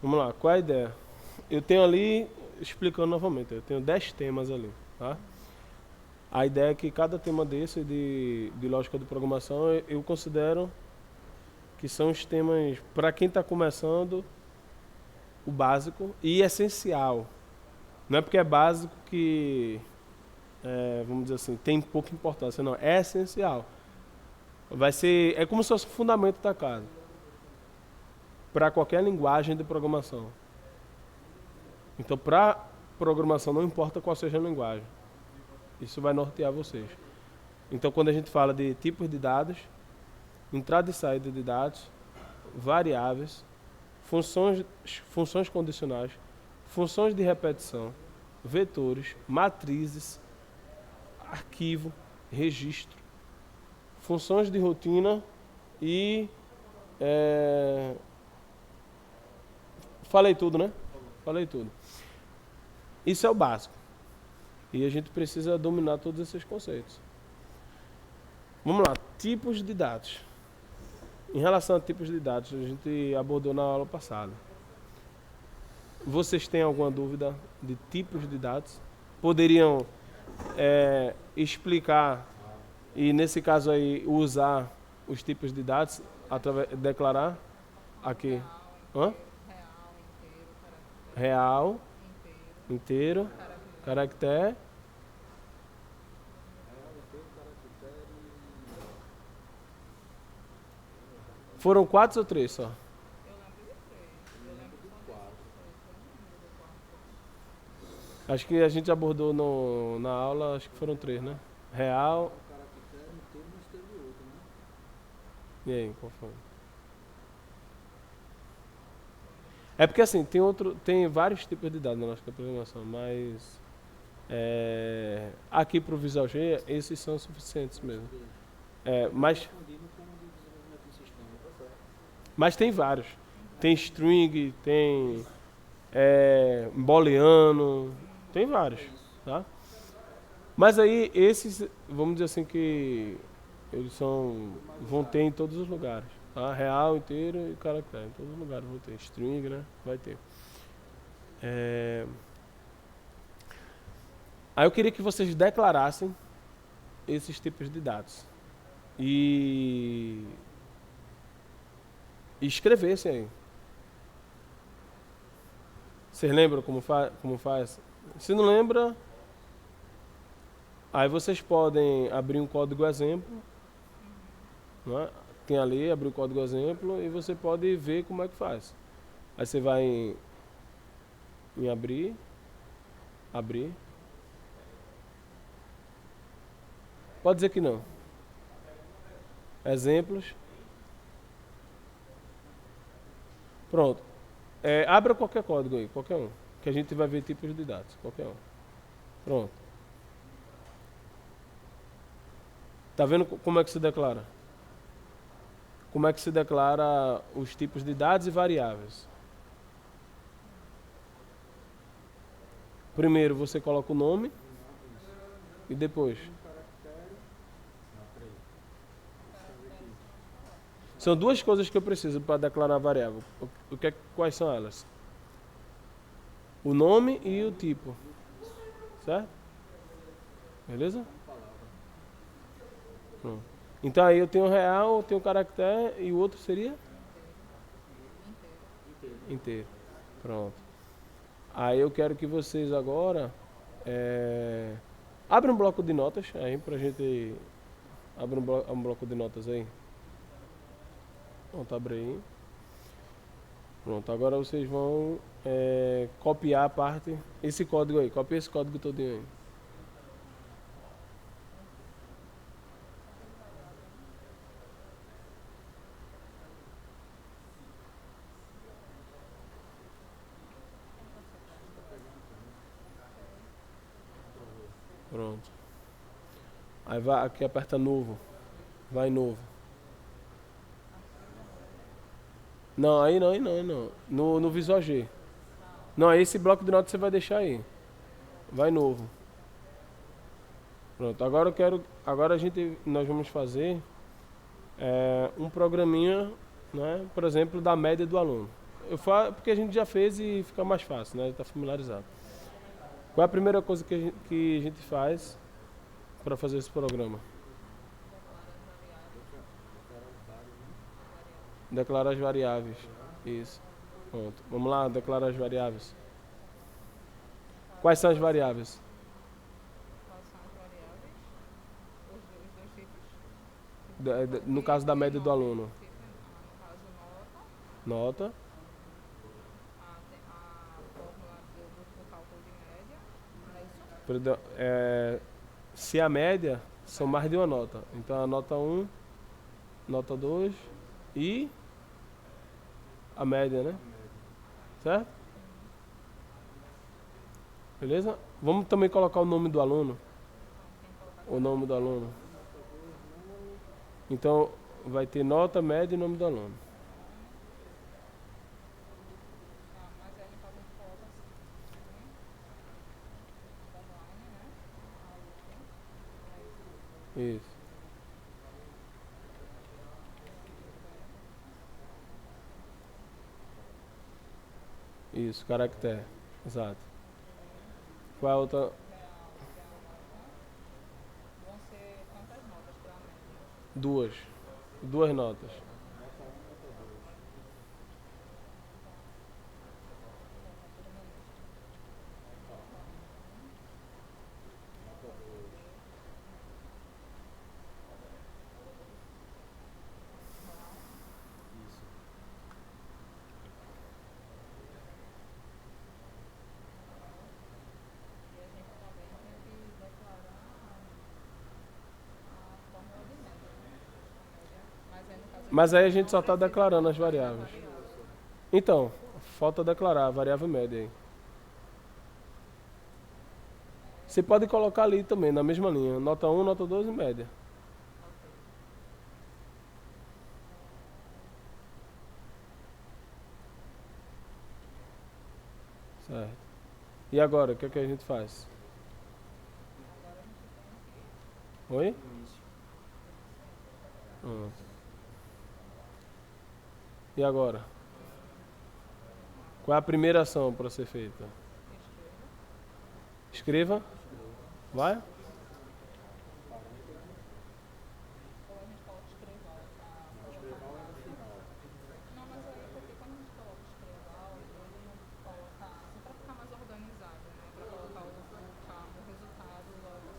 Vamos lá, qual é a ideia? Eu tenho ali, explicando novamente, eu tenho 10 temas ali, tá? A ideia é que cada tema desse de lógica de programação eu considero que são os temas, para quem está começando, o básico e essencial. Não é porque é básico que, vamos dizer assim, tem pouca importância, não. É essencial. Vai ser, é como se fosse o fundamento da casa, para qualquer linguagem de programação. Então, para programação, não importa qual seja a linguagem. Isso vai nortear vocês. Então, quando a gente fala de tipos de dados, entrada e saída de dados, variáveis, funções condicionais, funções de repetição, vetores, matrizes, arquivo, registro, funções de rotina e... falei tudo, né? Falei tudo. Isso é o básico. E a gente precisa dominar todos esses conceitos. Vamos lá, tipos de dados. Em relação a tipos de dados, a gente abordou na aula passada. Vocês têm alguma dúvida de tipos de dados? Poderiam explicar e, nesse caso aí, usar os tipos de dados, declarar aqui. Hã? Real, inteiro, caractere. Foram 4 ou 3 só? Acho que a gente abordou na aula, acho que foram 3, né? Real. E aí, qual foi? É porque assim, tem vários tipos de dados na lógica da programação, mas aqui para o Visual G, esses são suficientes mesmo. Mas tem vários. Tem string, tem booleano, tem vários, tá? Mas aí esses, vamos dizer assim que eles vão ter em todos os lugares, tá? Real, inteiro e caractere, em todos os lugares vão ter. String, né? Vai ter. Aí eu queria que vocês declarassem esses tipos de dados e escrevessem aí. Vocês lembram como faz? Se não lembra, aí vocês podem abrir um código exemplo, né? Tem ali, abrir o código exemplo e você pode ver como é que faz. Aí você vai em abrir. Pode dizer que não. Exemplos. Pronto. Abra qualquer código aí, qualquer um. Que a gente vai ver tipos de dados, qualquer um. Pronto. Tá vendo como é que se declara? Como é que se declara os tipos de dados e variáveis? Primeiro você coloca o nome e depois. São duas coisas que eu preciso para declarar a variável. Quais são elas? O nome e o tipo. Certo? Beleza? Pronto. Então aí eu tenho real, eu tenho caractere e o outro seria? Inteiro. Pronto. Aí eu quero que vocês agora abrem um bloco de notas aí pra gente. Abre um bloco de notas aí. Pronto, abre aí. Pronto, agora vocês vão copiar a parte. Esse código aí, copia esse código todinho aí. Pronto. Aí vai aqui, aperta novo. Vai novo. Não, aí não. No Visual G. Não, esse bloco de notas você vai deixar aí. Vai novo. Pronto, agora eu quero. Nós vamos fazer um programinha, né? Por exemplo, da média do aluno. Eu falo porque a gente já fez e fica mais fácil, né? Está familiarizado. Qual é a primeira coisa que a gente faz para fazer esse programa? Declarar as variáveis. Isso. Pronto. Vamos lá, declarar as variáveis. Quais são as variáveis? No caso da média do aluno. Nota. Perdão, se a média são mais de uma nota. Então a nota 1, nota 2 e a média, né? Certo? Beleza? Vamos também colocar o nome do aluno. O nome do aluno. Então vai ter nota, média e nome do aluno. Isso. Isso, caractere. Exato. Qual a outra? Duas. Duas notas. Mas aí a gente só está declarando as variáveis. Então, falta declarar a variável média aí. Você pode colocar ali também, na mesma linha. Nota 1, nota 2 e média. Certo. E agora, o que é que a gente faz? Oi? Hum. E agora? Qual é a primeira ação para ser feita? Escreva. Vai?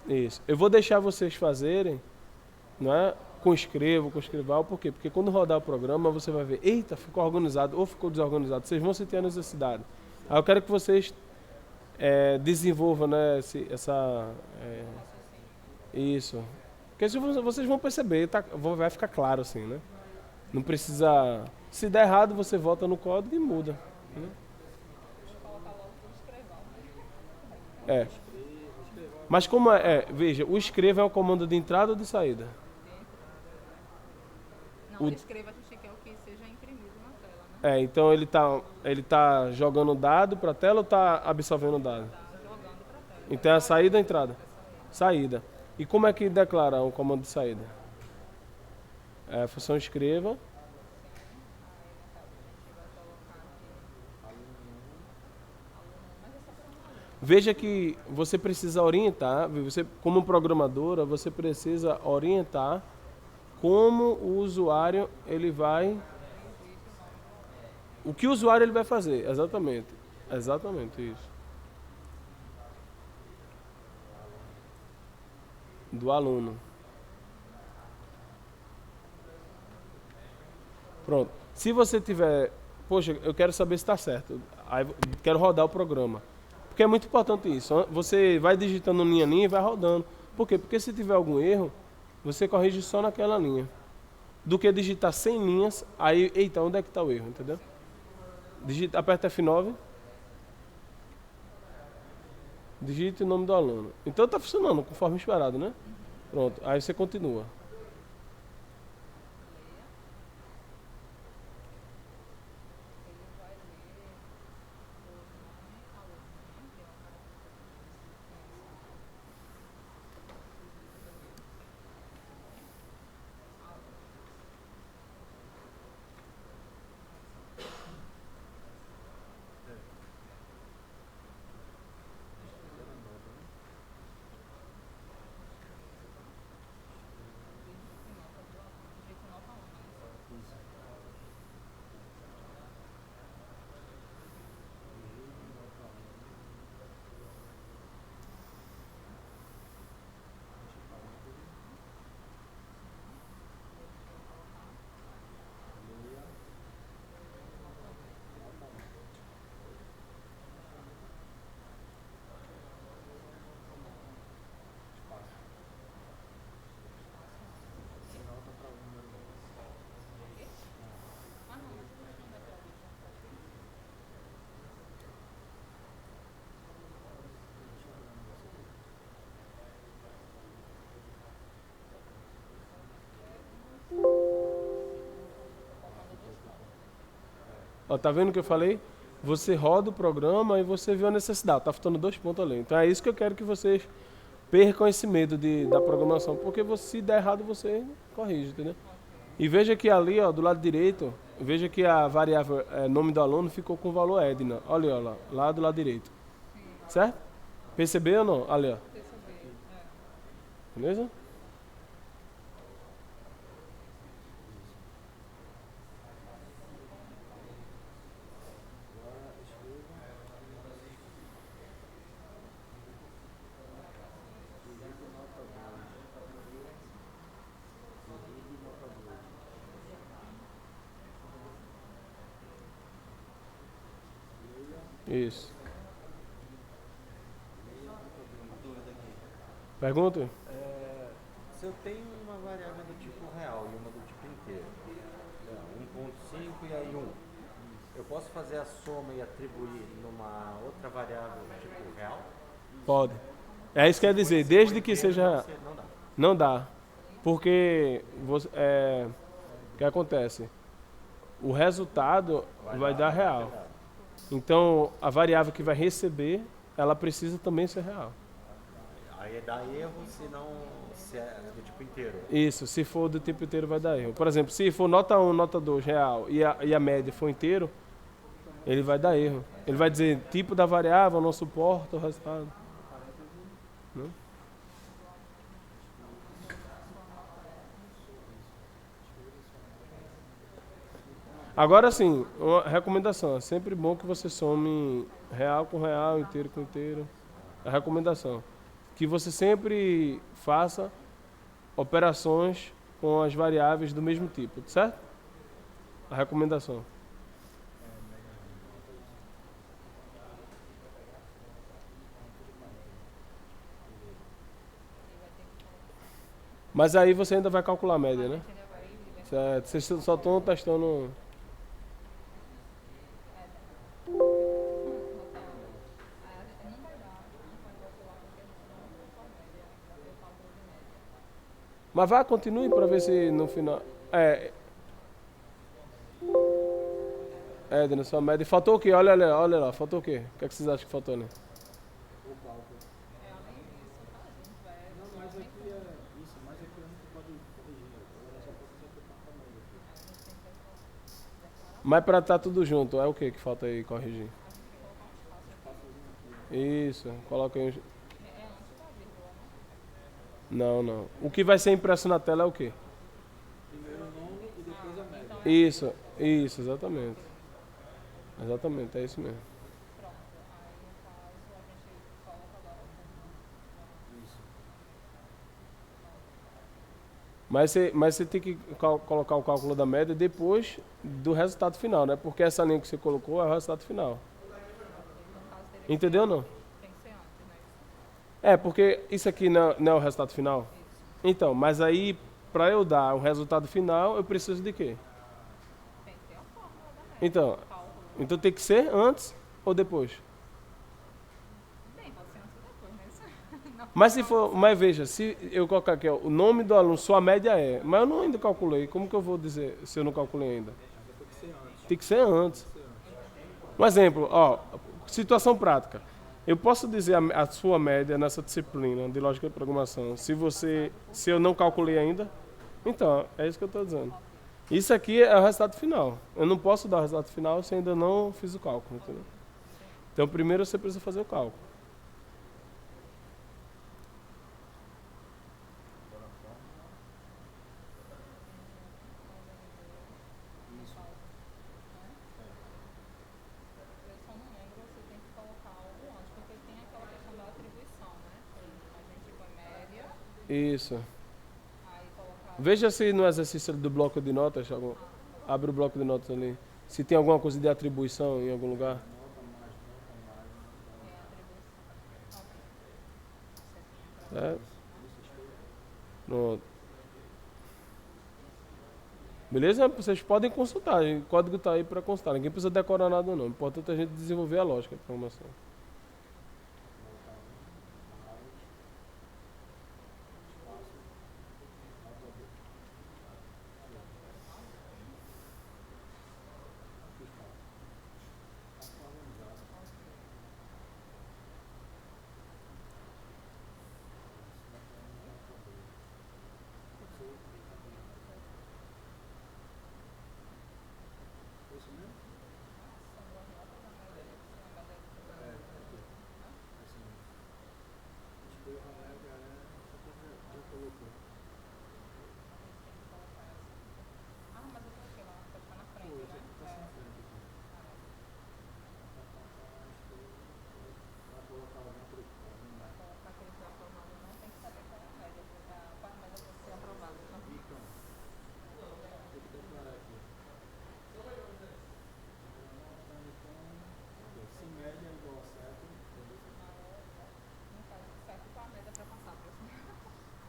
Isso. Eu vou deixar vocês fazerem, não é? Com escrevo, com escrival, por quê? Porque quando rodar o programa você vai ver, eita, ficou organizado ou ficou desorganizado. Vocês vão sentir a necessidade. Aí eu quero que vocês desenvolvam, né, isso. Porque vocês vão perceber, tá, vai ficar claro assim, né? Não precisa. Se der errado, você volta no código e muda. Né? É. Mas como veja, o escreva é um comando de entrada ou de saída? Não, escreva que é o que seja imprimido na tela, né? Então ele tá jogando dado para a tela ou tá absorvendo dado? Tá jogando para tela. Então é a saída ou a entrada? Saída. E como é que declara um comando de saída? É a função escreva. Veja que você precisa orientar, você como programadora, você precisa orientar como o usuário ele vai, o que o usuário ele vai fazer, exatamente, exatamente isso, do aluno. Pronto. Se você tiver, poxa, eu quero saber se está certo, aí quero rodar o programa, porque é muito importante isso. Você vai digitando linha a linha e vai rodando. Por quê? Porque se tiver algum erro, você corrige só naquela linha. Do que digitar 100 linhas, aí, eita, onde é que está o erro, entendeu? Aperta F9, digite o nome do aluno. Então está funcionando conforme esperado, né? Pronto, aí você continua. Ó, tá vendo o que eu falei? Você roda o programa e você vê a necessidade. Tá faltando 2 pontos ali. Então é isso que eu quero que vocês percam esse medo da programação. Porque se der errado, você corrige, entendeu? E veja que ali, ó, do lado direito, veja que a variável nome do aluno ficou com o valor Edna. Olha, ó, lá do lado direito. Certo? Percebeu ou não? Ali, ó. Perceber. Beleza? Isso. Pergunta? Se eu tenho uma variável do tipo real e uma do tipo inteiro, 1,5 e aí 1, eu posso fazer a soma e atribuir numa outra variável do tipo real? Pode. É isso que quer dizer, desde que seja. Não dá. Não dá. Porque o que acontece? O resultado vai dar real. Então a variável que vai receber, ela precisa também ser real. Aí dá erro se é do tipo inteiro. Isso, se for do tipo inteiro vai dar erro. Por exemplo, se for nota 1, nota 2 real e a média for inteiro, ele vai dar erro. Ele vai dizer tipo da variável não suporta o resultado. Não? Agora sim, uma recomendação. É sempre bom que você some real com real, inteiro com inteiro. A recomendação. Que você sempre faça operações com as variáveis do mesmo tipo, certo? A recomendação. Mas aí você ainda vai calcular a média, né? Ainda vai ver. Certo. Vocês só estão testando. Não vai dar, não vai calcular porque não colocou a média ainda, eu cálculo de média. Mas vá, continue para ver se no final. Edna, sua média. Faltou o quê? Olha lá, faltou o quê? O que é que vocês acham que faltou, né? O cálculo. É, além disso, tá junto, é. Não, mas aqui é isso, mas aqui a gente pode corrigir. Agora só pode executar a média aqui. A gente tem que declarar. Mas para estar tudo junto, é o que falta aí corrigir? A gente tem que colocar um espaço aqui. Espaçozinho aqui. Isso, coloca aí. É antes da vírgula, né? Não. O que vai ser impresso na tela é o quê? Primeiro o nome e depois a média. Então Isso, exatamente. Exatamente, é isso mesmo. pronto. Aí no caso a gente coloca agora o Isso. Mas você tem que colocar o cálculo da média depois do resultado final, né? Porque essa linha que você colocou é o resultado final. no caso teria Entendeu ou não? tem que ser antes, né? É, porque isso aqui não é o resultado final. Então, mas aí, para eu dar o resultado final, eu preciso de quê? Tem que ter a fórmula da média. Então, Cálculo. então tem que ser antes ou depois? Bem, pode ser antes ou depois, mas. Não, Mas se for, mas veja, se eu colocar aqui, ó, o nome do aluno, sua média é, mas eu não ainda calculei, como que eu vou dizer se eu não calculei ainda? Tem que ser antes. Tem que ser antes. Um exemplo, ó, situação prática. Eu posso dizer a sua média nessa disciplina de lógica de programação, se eu não calculei ainda? Então, é isso que eu estou dizendo. Isso aqui é o resultado final. Eu não posso dar o resultado final se ainda não fiz o cálculo, entendeu? Então, primeiro você precisa fazer o cálculo. eu só não lembro se tem que colocar algo antes, porque tem aquela questão da atribuição, né? A gente põe média, Isso. aí colocar Veja se no exercício do bloco de notas, abre o bloco de notas ali, se tem alguma coisa de atribuição em algum lugar. É. Pronto. Beleza? Vocês podem consultar, o código está aí para consultar. Ninguém precisa decorar nada não. O importante é a gente desenvolver a lógica da programação.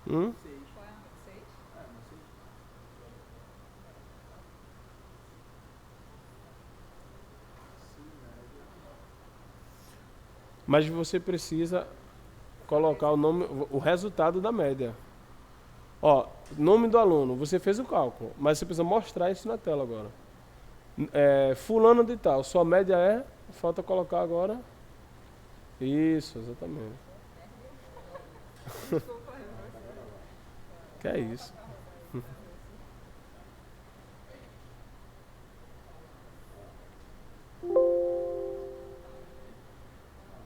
Hum? Qual é a 6? É, não sei. Sim, média. Mas você precisa colocar o nome, o resultado da média. Ó, nome do aluno, você fez o cálculo, mas você precisa mostrar isso na tela agora. Fulano de tal, sua média falta colocar agora. Isso, exatamente. Desculpa, eu Que é isso.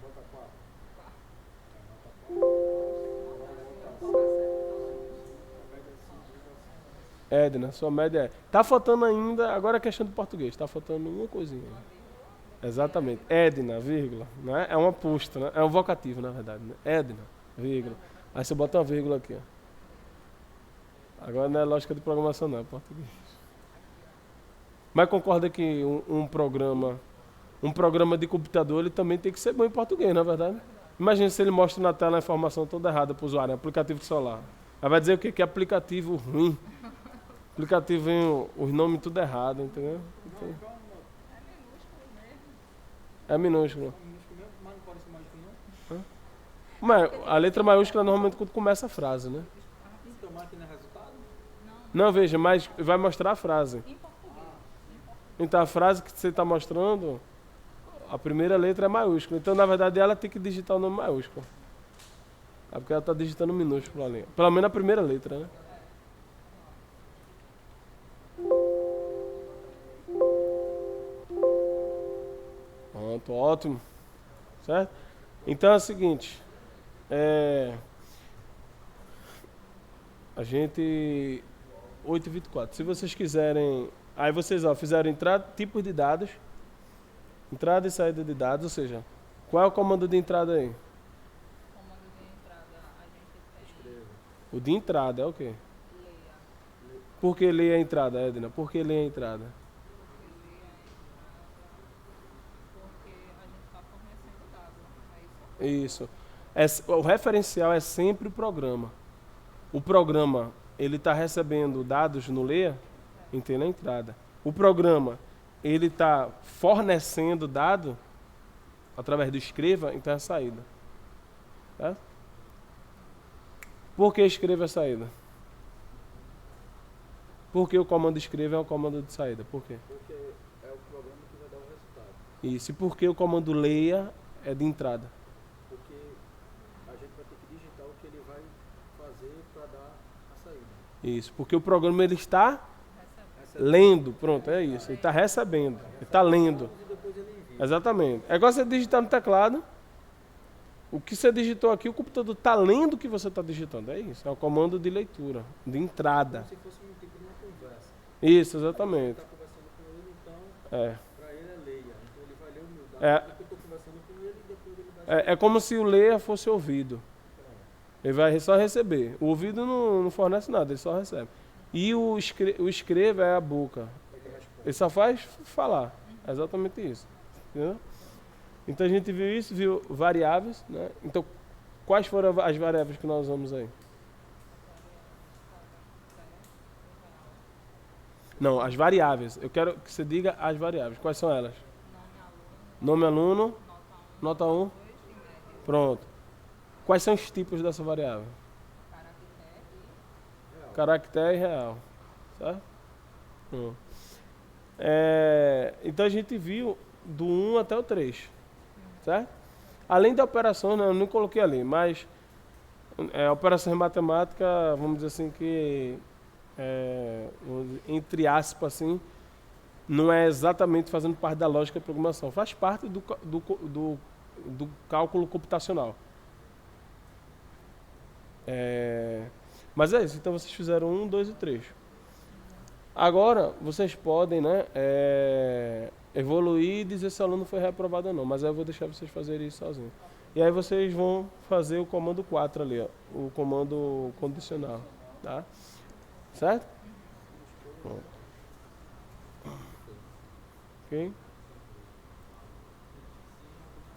Bota 4. Edna, sua média é. Tá faltando ainda, agora é questão de português, tá faltando uma coisinha. Exatamente. Edna, vírgula. Né? É um aposto, né? É um vocativo, na verdade. Né? Edna, vírgula. Aí você bota uma vírgula aqui, ó. Agora não é lógica de programação, não, é português. Mas concorda que um programa de computador, ele também tem que ser bom em português, na verdade? Imagina se ele mostra na tela a informação toda errada para o usuário, aplicativo de celular. Aí vai dizer o quê? Que é aplicativo ruim. Aplicativo vem os nomes tudo errado, entendeu? Então, é minúsculo. Minúsculo mesmo, mas não pode ser maiúsculo não? Mas a letra maiúscula normalmente quando começa a frase, né? Então, máquina é resultado? Não, veja, mas vai mostrar a frase. em português. Então a frase que você está mostrando, a primeira letra é maiúscula. Então na verdade ela tem que digitar o nome maiúsculo. É porque ela está digitando minúsculo ali. Pelo menos a primeira letra, né? Pronto, ótimo. Certo? Então é o seguinte. A gente 8h24. Se vocês quiserem. Aí vocês fizeram entrada, tipos de dados. Entrada e saída de dados, ou seja, qual é o comando de entrada aí? Comando de entrada, a gente tem O de entrada é o quê? leia. Por que ler a entrada, Edna? Por que ler a entrada? Porque a gente está fornecendo dados. É isso? Isso. O referencial é sempre o programa. O programa, ele está recebendo dados no leia, entende a entrada. O programa, ele está fornecendo dado através do escreva, então é a saída. Certo? Por que escreva a saída? Por que o comando escreva é o comando de saída? Por quê? Porque é o programa que vai dar o resultado. Isso. E por que o comando leia é de entrada? Porque a gente vai ter que digitar o que ele vai fazer para dar a saída. Isso. Porque o programa ele está Recebe. lendo. Pronto, é isso. Ele está recebendo. Ele está lendo. E depois ele envia. Exatamente. É igual você digitar no teclado. O que você digitou aqui, o computador está lendo o que você está digitando. É isso. É o comando de leitura, de entrada. Como se fosse um tipo de uma conversa. Isso, Você exatamente. está conversando com ele, então É. para ele é leia. Então ele vai ler o meu dado. É. Depois eu estou conversando com ele e depois ele vai É como se o leia fosse ouvido. Ele vai só receber. O ouvido não fornece nada, ele só recebe. E o escreva é a boca. Ele só faz falar. É exatamente isso. Entendeu? Então a gente viu isso, viu variáveis, né? Então, quais foram as variáveis que nós usamos aí? Não, as variáveis. Eu quero que você diga as variáveis. Quais são elas? Nome aluno, Nome aluno, nota 1, nota 1. 2 e média. Pronto. Quais são os tipos dessa variável? Caractere Caractere e real. Certo? Pronto. Então a gente viu do 1 até o 3. Certo? Além da operação, né, eu não coloquei ali, mas operações matemáticas, vamos dizer assim, que entre aspas, assim, não é exatamente fazendo parte da lógica de programação, faz parte do cálculo computacional. Mas é isso, então vocês fizeram 1, 2 e 3. Agora, vocês podem, né, evoluir e dizer se o aluno foi reprovado ou não, mas aí eu vou deixar vocês fazerem isso sozinhos. E aí vocês vão fazer o comando 4 ali, ó, o comando condicional, tá? Certo? Pronto. Ok?